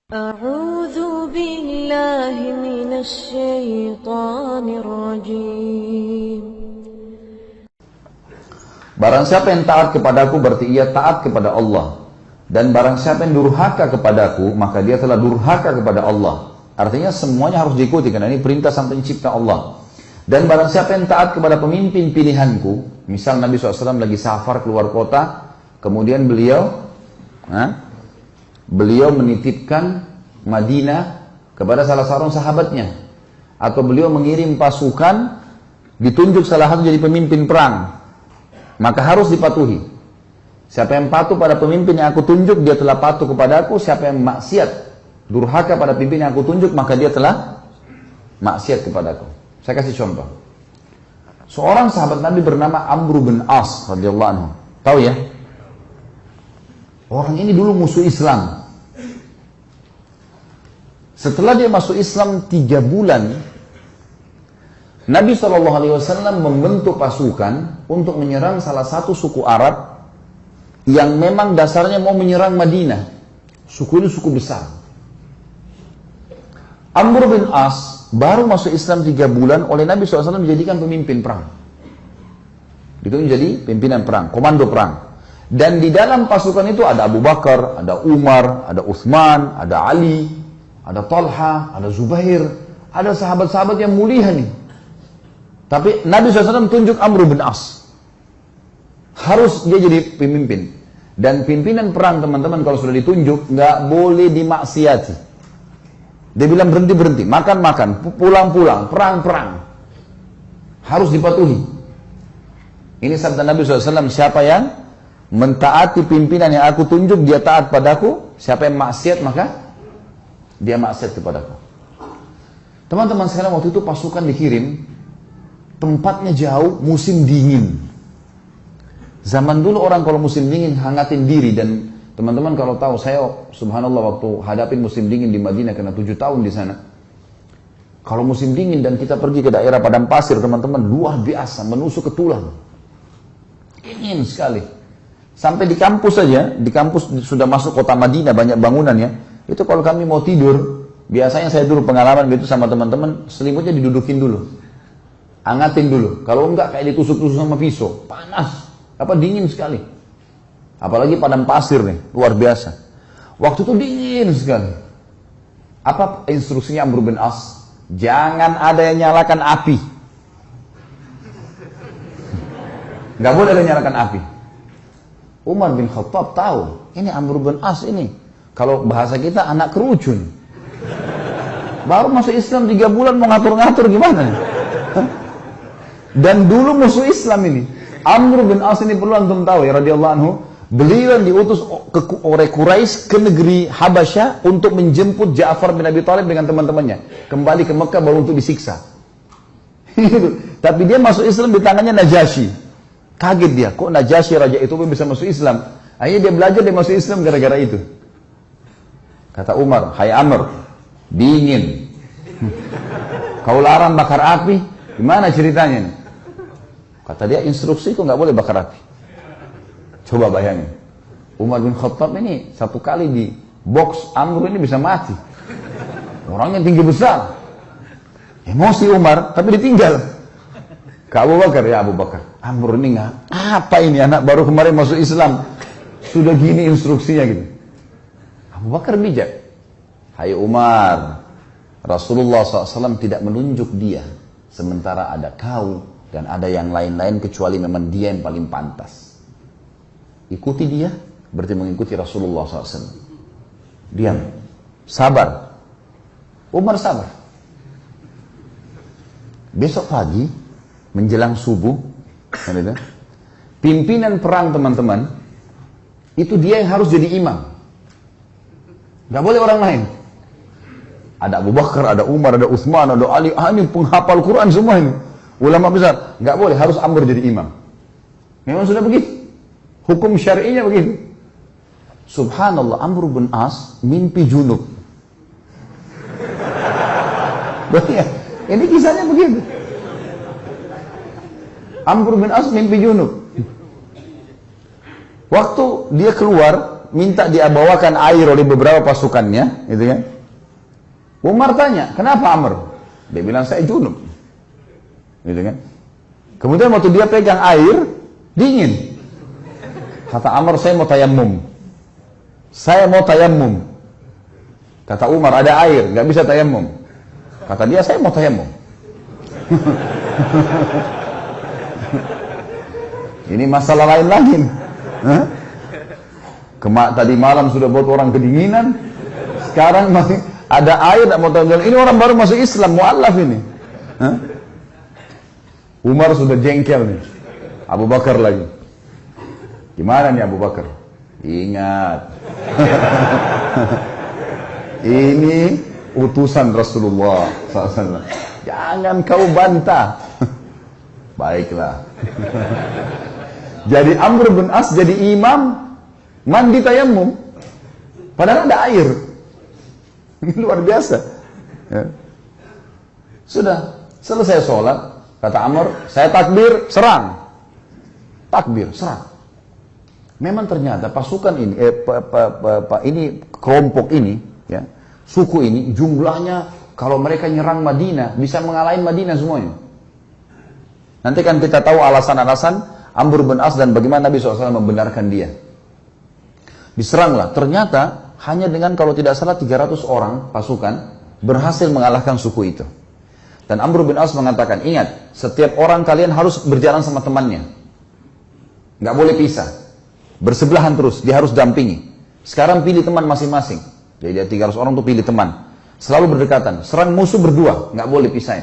أعوذ بالله من الشيطان الرجيم. Barang siapa yang taat kepadaku berarti ia taat kepada Allah. Dan barang siapa yang durhaka kepadaku maka dia telah durhaka kepada Allah. Artinya semuanya harus diikuti karena ini perintah sang pencipta Allah. Dan barang siapa yang taat kepada pemimpin pilihanku, misal Nabi SAW lagi safar keluar kota, kemudian beliau menitipkan Madinah kepada salah seorang sahabatnya, atau beliau mengirim pasukan, ditunjuk salah satu jadi pemimpin perang, maka harus dipatuhi. Siapa yang patuh pada pemimpin yang aku tunjuk, dia telah patuh kepadaku. Siapa yang maksiat, durhaka pada pemimpin yang aku tunjuk, maka dia telah maksiat kepadaku. Saya kasih contoh. Seorang sahabat Nabi bernama Amr bin As radhiyallahu anhu. Tahu ya? Orang ini dulu musuh Islam. Setelah dia masuk Islam 3 bulan, Nabi SAW membentuk pasukan untuk menyerang salah satu suku Arab yang memang dasarnya mau menyerang Madinah. Suku ini suku besar. Amr bin As baru masuk Islam 3 bulan, oleh Nabi SAW dijadikan pemimpin perang. Itu menjadi pimpinan perang, komando perang. Dan di dalam pasukan itu ada Abu Bakar, ada Umar, ada Uthman, ada Ali, ada Talha, ada Zubair, ada sahabat-sahabat yang mulia nih. Tapi Nabi SAW tunjuk Amr bin As. Harus dia jadi pemimpin. Dan pimpinan perang teman-teman kalau sudah ditunjuk, nggak boleh dimaksiati. Dia bilang berhenti-berhenti, makan-makan, pulang-pulang, perang-perang. Harus dipatuhi. Ini sabda Nabi SAW, siapa yang mentaati pimpinan yang aku tunjuk, dia taat padaku. Siapa yang maksiat, maka dia maksiat kepadaku. Teman-teman sekalian, waktu itu pasukan dikirim, tempatnya jauh, musim dingin. Zaman dulu orang kalau musim dingin hangatin diri, dan teman-teman kalau tahu, saya subhanallah waktu hadapin musim dingin di Madinah karena 7 tahun di sana. Kalau musim dingin dan kita pergi ke daerah padang pasir, teman-teman, luar biasa, menusuk ke tulang. Dingin sekali. Sampai di kampus saja, di kampus sudah masuk kota Madinah, banyak bangunannya. Itu kalau kami mau tidur, biasanya saya dulu pengalaman gitu sama teman-teman, selimutnya didudukin dulu. Hangatin dulu. Kalau enggak kayak ditusuk-tusuk sama pisau. Panas. Dingin sekali. Apalagi padang pasir nih, luar biasa. Waktu itu dingin sekali. Apa instruksinya Amr bin As? Jangan ada yang nyalakan api. Gak boleh ada yang nyalakan api. Umar bin Khattab tahu, ini Amr bin As ini, kalau bahasa kita anak kerucun. Baru masuk Islam 3 bulan mau ngatur-ngatur gimana? Dan dulu musuh Islam ini. Amr bin As ini perlu antum tahu ya radhiyallahu anhu, beliau yang diutus oleh Quraisy ke negeri Habasyah untuk menjemput Ja'far bin Abi Thalib dengan teman-temannya kembali ke Mekah baru untuk disiksa. Tapi dia masuk Islam di tangannya Najasyi. Kaget dia, kok Najasyi raja itu bisa masuk Islam? Akhirnya dia belajar, dia masuk Islam gara-gara itu. Kata Umar, hai Amr, dingin. Kau larang bakar api, gimana ceritanya nih? Kata dia, instruksi kok nggak boleh bakar api. Coba bayangin, Umar bin Khattab ini 1 kali di box Amr ini bisa mati. Orangnya tinggi besar. Emosi Umar, tapi ditinggal. Ke Abu Bakar, ya Abu Bakar, Amr ini nggak, apa ini anak baru kemarin masuk Islam, sudah gini instruksinya gitu. Abu Bakar bijak. Hai Umar, Rasulullah SAW tidak menunjuk dia, sementara ada kau dan ada yang lain-lain kecuali memang dia yang paling pantas. Ikuti dia, berarti mengikuti Rasulullah SAW. Diam, sabar. Umar sabar. Besok pagi, menjelang subuh, pimpinan perang teman-teman, itu dia yang harus jadi imam. Gak boleh orang lain. Ada Abu Bakar, ada Umar, ada Uthman, ada Ali, ini penghafal Quran semua ini. Ulama besar, nggak boleh, harus Amr jadi imam. Memang sudah begitu. Hukum syar'inya begitu. Subhanallah, Amr bin As mimpi junub. Ya, ini kisahnya begitu. Amr bin As mimpi junub. Waktu dia keluar, minta dia bawakan air oleh beberapa pasukannya, gitu kan. Umar tanya, kenapa Amr? Dia bilang, saya junub. Gitu kan. Kemudian waktu dia pegang air, dingin. Kata Amr, saya mau tayammum. Saya mau tayammum. Kata Umar, ada air, nggak bisa tayammum. Kata dia, saya mau tayammum. Ini masalah lain lagi. Tadi malam sudah buat orang kedinginan, sekarang masih ada air, tak mau tayammum. Ini orang baru masuk Islam, mu'allaf ini. Umar sudah jengkel nih. Abu Bakar lagi. Gimana nih Abu Bakar? Ingat. Ini utusan Rasulullah SAW. Jangan kau bantah. Baiklah. Jadi Amr bin As jadi imam mandi tayammum. Padahal ada air. Luar biasa. Ya. Sudah selesai sholat, kata Amr, saya takbir, serang. Takbir, serang. Memang ternyata pasukan ini, kelompok ini, ya, suku ini jumlahnya kalau mereka nyerang Madinah bisa mengalahin Madinah semuanya. Nanti kan kita tahu alasan-alasan Amr bin As dan bagaimana Nabi SAW membenarkan dia. Diseranglah, ternyata hanya dengan kalau tidak salah 300 orang pasukan berhasil mengalahkan suku itu. Dan Amr bin As mengatakan, ingat, setiap orang kalian harus berjalan sama temannya. Nggak boleh pisah. Bersebelahan terus, dia harus dampingi. Sekarang pilih teman masing-masing. Jadi 300 orang tuh pilih teman. Selalu berdekatan, serang musuh berdua, nggak boleh pisahin.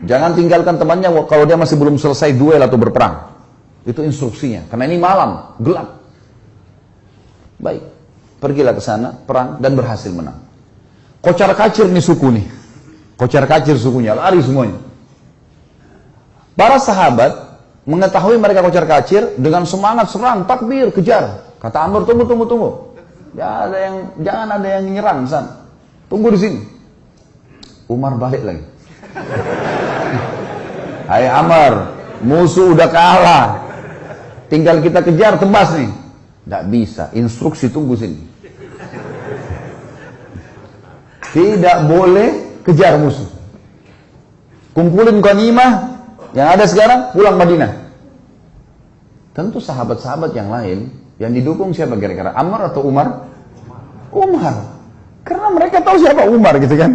Jangan tinggalkan temannya kalau dia masih belum selesai duel atau berperang. Itu instruksinya, karena ini malam, gelap. Baik, pergilah ke sana, perang, dan berhasil menang. Kocar kacir nih suku nih. Kocar kacir sukunya, lari semuanya. Para sahabat mengetahui mereka kocar kacir, dengan semangat serang, takbir, kejar. Kata Amr, tunggu. Jangan ada yang nyerang, San. Tunggu di sini. Umar balik lagi. Hai Amr, musuh udah kalah. Tinggal kita kejar, tebas nih. Tidak bisa, instruksi tunggu sini. Tidak boleh kejar musuh. Kumpulin ghanimah yang ada sekarang, pulang Madinah. Tentu sahabat-sahabat yang lain, yang didukung siapa kira-kira? Amr atau Umar? Umar. Karena mereka tahu siapa Umar gitu kan.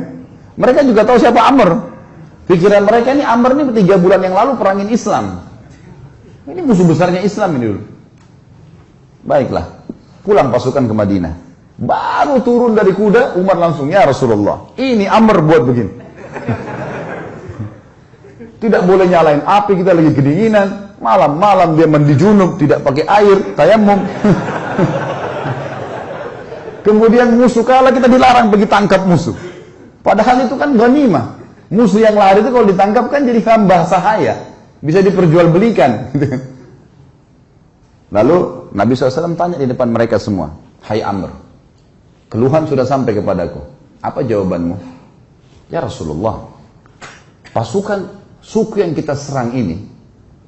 Mereka juga tahu siapa Amr. Pikiran mereka ini Amr ini 3 bulan yang lalu perangin Islam. Ini musuh besarnya Islam ini dulu. Baiklah, pulang pasukan ke Madinah. Baru turun dari kuda, Umar langsung, ya Rasulullah, ini Amr buat begini. Tidak boleh nyalain api, kita lagi kedinginan. Malam-malam dia mandi junub, tidak pakai air, tayammum. Kemudian musuh kalah, kita dilarang pergi tangkap musuh. Padahal itu kan ghanimah. Musuh yang lari itu kalau ditangkap kan jadi hamba sahaya. Bisa diperjualbelikan. Lalu Nabi SAW tanya di depan mereka semua. Hai Amr, keluhan sudah sampai kepadaku. Apa jawabanmu? Ya Rasulullah, pasukan suku yang kita serang ini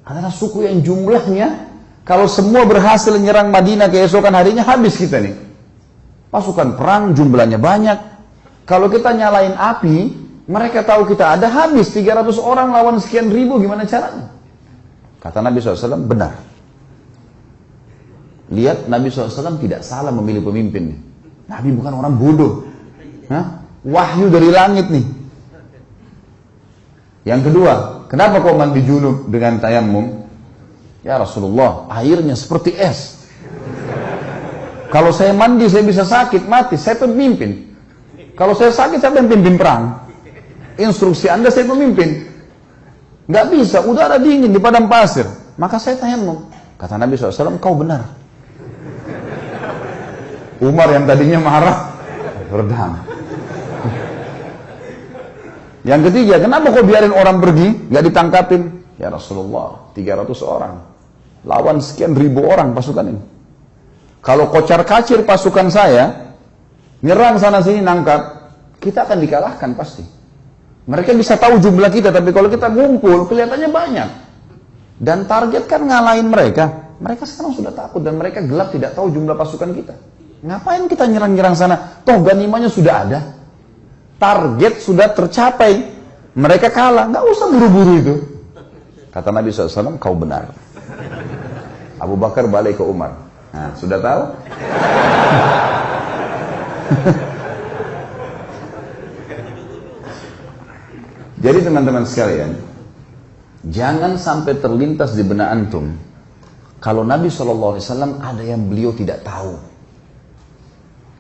adalah suku yang jumlahnya kalau semua berhasil menyerang Madinah keesokan harinya habis kita nih. Pasukan perang jumlahnya banyak. Kalau kita nyalain api, mereka tahu kita ada, habis 300 orang lawan sekian ribu, gimana caranya? Kata Nabi SAW, benar. Lihat, Nabi SAW tidak salah memilih pemimpin. Nabi bukan orang bodoh. Wahyu dari langit nih. Yang kedua, kenapa kau mandi junub dengan tayammum? Ya Rasulullah, airnya seperti es. Kalau saya mandi, saya bisa sakit, mati. Saya pemimpin. Kalau saya sakit, saya pimpin perang. Instruksi Anda, saya pemimpin. Nggak bisa, udara dingin di padang pasir. Maka saya tayammum. Kata Nabi SAW, kau benar. Umar yang tadinya marah, redam. Yang ketiga, kenapa kau biarin orang pergi, nggak ditangkapin? Ya Rasulullah, 300 orang. Lawan sekian ribu orang pasukan ini. Kalau kocar kacir pasukan saya, nyerang sana sini nangkap, kita akan dikalahkan pasti. Mereka bisa tahu jumlah kita, tapi kalau kita ngumpul, kelihatannya banyak. Dan target kan ngalahin mereka. Mereka sekarang sudah takut dan mereka gelap tidak tahu jumlah pasukan kita. Ngapain kita nyerang-nyerang sana? Toh ganimanya sudah ada. Target sudah tercapai. Mereka kalah, nggak usah buru-buru itu. Kata Nabi SAW, kau benar. Abu Bakar balik ke Umar. Nah, sudah tahu? Jadi teman-teman sekalian, jangan sampai terlintas di benak antum kalau Nabi SAW ada yang beliau tidak tahu.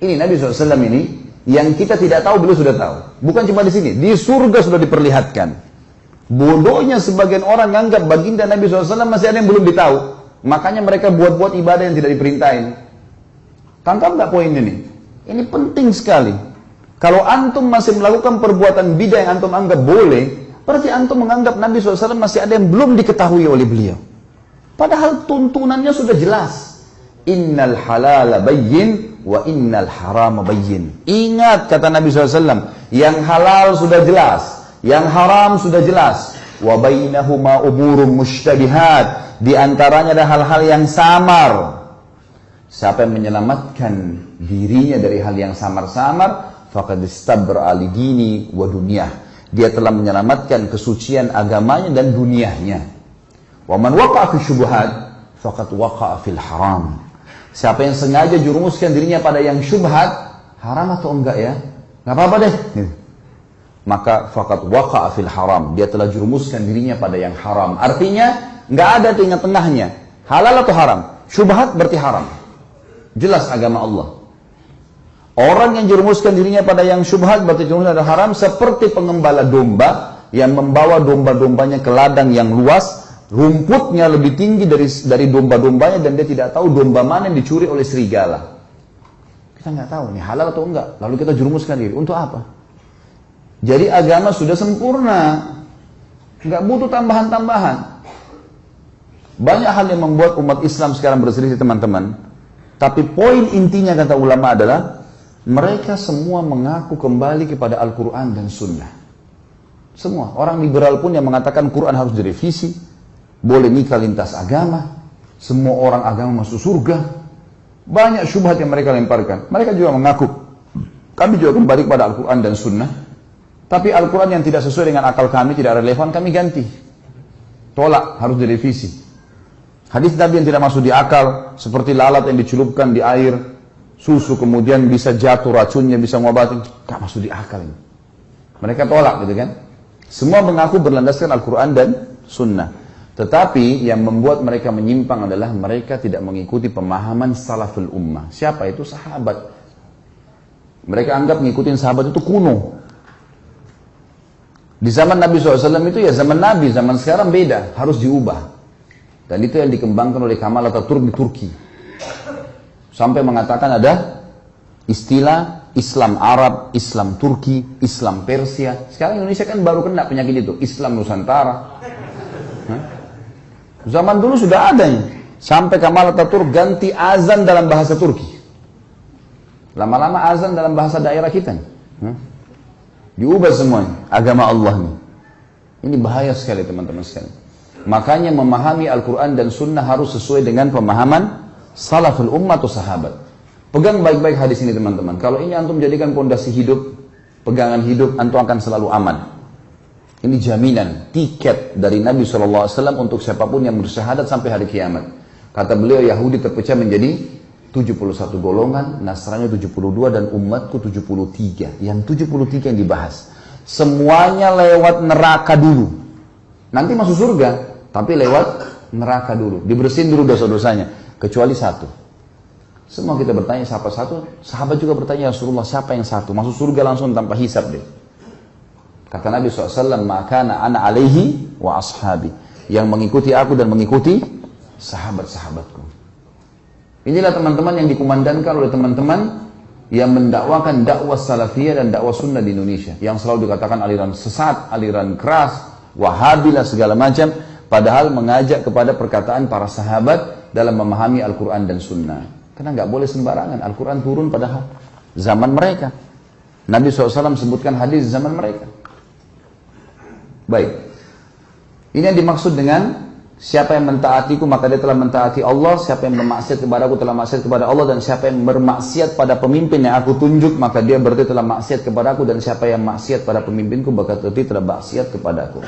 Ini Nabi SAW ini yang kita tidak tahu beliau sudah tahu. Bukan cuma di sini, di surga sudah diperlihatkan. Bodohnya sebagian orang menganggap baginda Nabi SAW masih ada yang belum ditahu. Makanya mereka buat-buat ibadah yang tidak diperintahin. Tangkap nggak poin ini? Ini penting sekali. Kalau antum masih melakukan perbuatan bidah yang antum anggap boleh, berarti antum menganggap Nabi SAW masih ada yang belum diketahui oleh beliau. Padahal tuntunannya sudah jelas. Innal halala bayyin wa innal harama bayyin. Ingat kata Nabi SAW, yang halal sudah jelas, yang haram sudah jelas. Wa bainahuma umurun mushtabihat. Di antaranya ada hal-hal yang samar. Siapa yang menyelamatkan dirinya dari hal yang samar-samar, faqad istabra li dini wa dunyah. Dia telah menyelamatkan kesucian agamanya dan dunianya. Wa man waqa'a fi syubhat faqad waqa'a fil haram. Siapa yang sengaja jurumuskan dirinya pada yang syubhat, haram atau enggak ya? Enggak apa-apa deh. Maka faqad waqa'a fil haram. Dia telah jurumuskan dirinya pada yang haram. Artinya enggak ada tengah-tengahnya. Halal atau haram? Syubhat berarti haram. Jelas agama Allah. Orang yang jerumuskan dirinya pada yang syubhat berarti jerumuskan ada haram, seperti pengembala domba yang membawa domba-dombanya ke ladang yang luas, rumputnya lebih tinggi dari domba-dombanya, dan dia tidak tahu domba mana yang dicuri oleh serigala. Kita nggak tahu ini halal atau enggak, lalu kita jerumuskan diri untuk apa? Jadi agama sudah sempurna, nggak butuh tambahan-tambahan. Banyak hal yang membuat umat Islam sekarang berselisih teman-teman. Tapi poin intinya kata ulama adalah mereka semua mengaku kembali kepada Al-Quran dan Sunnah. Semua. Orang liberal pun yang mengatakan Quran harus direvisi, boleh nikah lintas agama, semua orang agama masuk surga. Banyak syubhat yang mereka lemparkan. Mereka juga mengaku, kami juga kembali kepada Al-Quran dan Sunnah. Tapi Al-Quran yang tidak sesuai dengan akal kami, tidak relevan, kami ganti. Tolak, harus direvisi. Hadis Nabi yang tidak masuk di akal, seperti lalat yang dicelupkan di air susu, kemudian bisa jatuh racunnya, bisa ngobatin, gak masuk di akal ini. Mereka tolak gitu kan. Semua mengaku berlandaskan Al-Quran dan Sunnah. Tetapi yang membuat mereka menyimpang adalah mereka tidak mengikuti pemahaman salaful ummah. Siapa itu? Sahabat. Mereka anggap ngikutin sahabat itu kuno. Di zaman Nabi SAW itu ya zaman Nabi, zaman sekarang beda, harus diubah. Dan itu yang dikembangkan oleh Kemal Atatürk di Turki. Sampai mengatakan ada istilah Islam Arab, Islam Turki, Islam Persia. Sekarang Indonesia kan baru kena penyakit itu, Islam Nusantara. Zaman dulu sudah ada ya. Sampai Kemal Atatürk ganti azan dalam bahasa Turki. Lama-lama azan dalam bahasa daerah kita. Diubah semuanya, agama Allah nih. Ini bahaya sekali teman-teman sekalian. Makanya memahami Al-Quran dan Sunnah harus sesuai dengan pemahaman salaful ummah atau sahabat. Pegang baik-baik hadis ini teman-teman. Kalau ini antum jadikan pondasi hidup, pegangan hidup, antum akan selalu aman. Ini jaminan, tiket dari Nabi SAW untuk siapapun yang bersyahadat sampai hari kiamat. Kata beliau, Yahudi terpecah menjadi 71 golongan, Nasrani 72, dan umatku 73. Yang 73 yang dibahas. Semuanya lewat neraka dulu. Nanti masuk surga, tapi lewat neraka dulu. Dibersihin dulu dosa-dosanya. Kecuali satu. Semua kita bertanya siapa satu. Sahabat juga bertanya, ya Rasulullah, siapa yang satu? Masuk surga langsung tanpa hisab deh. Kata Nabi SAW, makana ana alaihi wa ashabi. Yang mengikuti aku dan mengikuti sahabat-sahabatku. Inilah teman-teman yang dikumandangkan oleh teman-teman yang mendakwakan dakwah salafiyah dan dakwah sunnah di Indonesia. Yang selalu dikatakan aliran sesat, aliran keras, Wahabilah segala macam, padahal mengajak kepada perkataan para sahabat dalam memahami Al-Quran dan Sunnah. Karena nggak boleh sembarangan, Al-Quran turun pada zaman mereka. Nabi SAW sebutkan hadis zaman mereka. Baik, ini yang dimaksud dengan Siapa yang mentaatiku maka dia telah mentaati Allah, siapa yang bermaksiat kepadaku telah maksiat kepada Allah, dan siapa yang bermaksiat pada pemimpin yang aku tunjuk maka dia berarti telah maksiat kepadaku, dan siapa yang maksiat pada pemimpinku maka berarti telah maksiat kepadaku.